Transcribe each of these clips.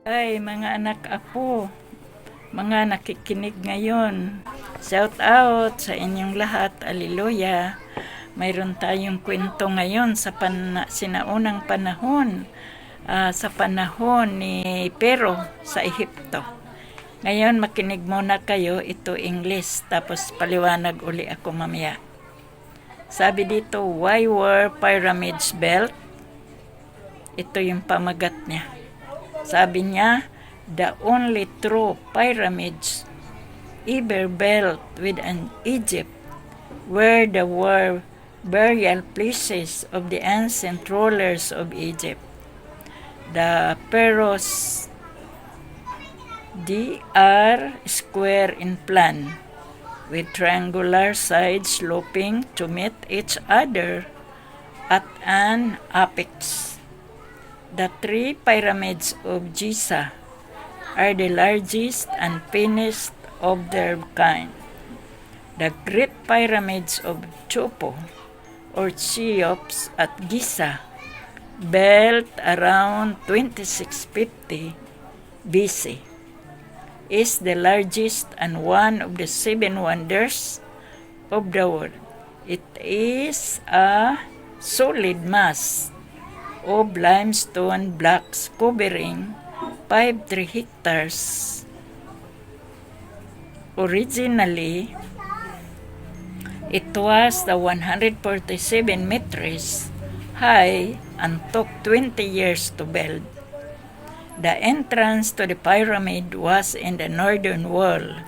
Ay, mga anak apo, mga nakikinig ngayon. Shout out sa inyong lahat. Aleluya. Mayroon tayong kwento ngayon sa sinaunang panahon. Sa panahon ni Pero sa Ehipto. Ngayon, makinig muna kayo. Ito English. Tapos paliwanag uli ako mamaya. Sabi dito, why were pyramids built? Ito yung pamagat niya. Sabi niya, the only true pyramids ever built within Egypt were the burial places of the ancient rulers of Egypt. The pharaohs, they are square in plan, with triangular sides sloping to meet each other at an apex. The three pyramids of Giza are the largest and finished of their kind. The Great Pyramids of Chopo or Cheops at Giza, built around 2650 BC, is the largest and one of the seven wonders of the world. It is a solid mass of limestone blocks covering 53 hectares. Originally, it was the 147 meters high and took 20 years to build. The entrance to the pyramid was in the northern wall,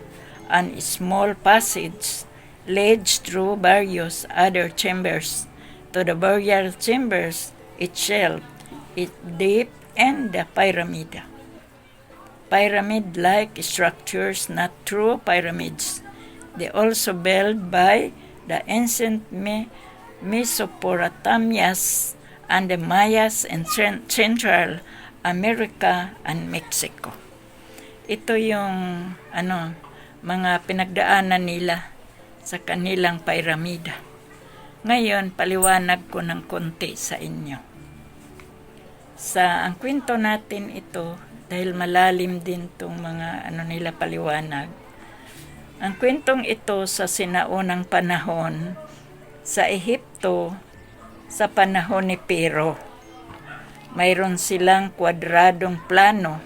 and a small passage led through various other chambers to the burial chambers itself, it deep in the pyramid. Pyramid-like structures, not true pyramids. They also built by the ancient Mesopotamians and the Mayas in Central America and Mexico. Ito yung mga pinagdaanan nila sa kanilang piramida. Ngayon, paliwanag ko ng konti sa inyo. Ang kwento natin ito, dahil malalim din itong mga nila paliwanag. Ang kwentong ito sa sinaunang panahon, sa Ehipto, sa panahon ni Pero. Mayroon silang kwadradong plano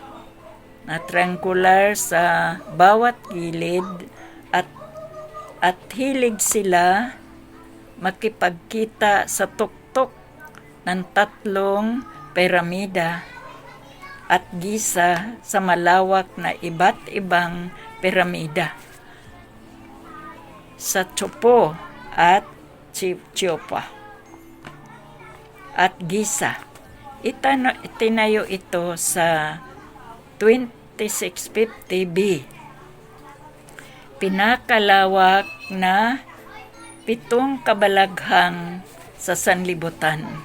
na triangular sa bawat gilid at hilig sila makipagkita sa tuktok ng tatlong piramida at Giza sa malawak na iba't ibang piramida sa Chopo at Cheops at Giza. Itinayo ito sa 2650 B. Pinakalawak na 7 kabalaghang sa sanlibutan.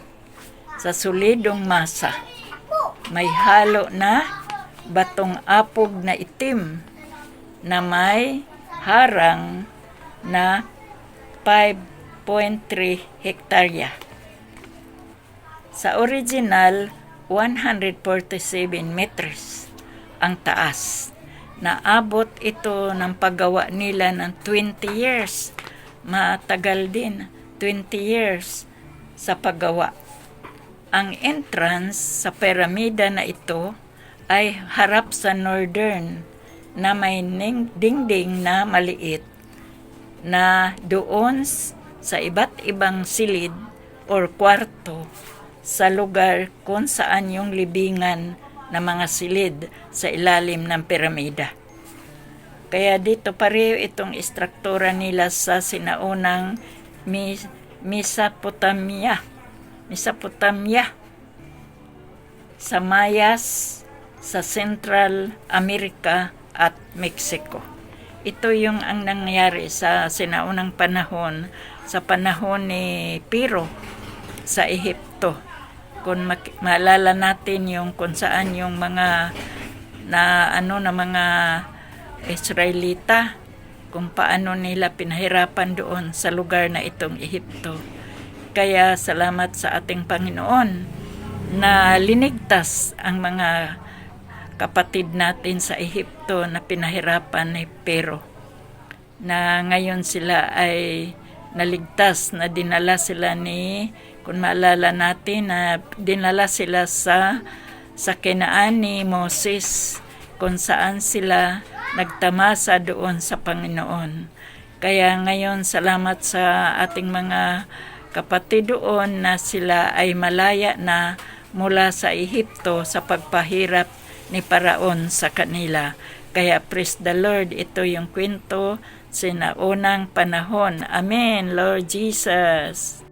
Sa solidong masa, may halo na batong apog na itim na may harang na 5.3 hektarya. Sa original, 147 meters ang taas. Naabot ito ng paggawa nila ng 20 years. Matagal din, 20 years sa paggawa. Ang entrance sa piramida na ito ay harap sa northern na may dingding na maliit na doon sa iba't ibang silid or kwarto sa lugar kung saan yung libingan ng mga silid sa ilalim ng piramida. Kaya dito pareho itong istruktura nila sa sinaunang Mesopotamia, sa Mayas, sa Central America at Mexico. Ito yung ang nangyari sa sinaunang panahon, sa panahon ni Pero sa Ehipto. Kung maalala natin yung kung saan yung mga mga Israelita, kung paano nila pinahirapan doon sa lugar na itong Ehipto. Kaya salamat sa ating Panginoon na linigtas ang mga kapatid natin sa Ehipto na pinahirapan ni Pero, na ngayon sila ay naligtas, na dinala sila kung maalala natin, na dinala sila sa Kanaan ni Moses, kung saan sila nagtamasa doon sa Panginoon. Kaya ngayon, salamat sa ating mga kapatid doon na sila ay malaya na mula sa Ehipto sa pagpahirap ni Paraon sa kanila. Kaya praise the Lord, ito yung kwento sa naunang panahon. Amen, Lord Jesus.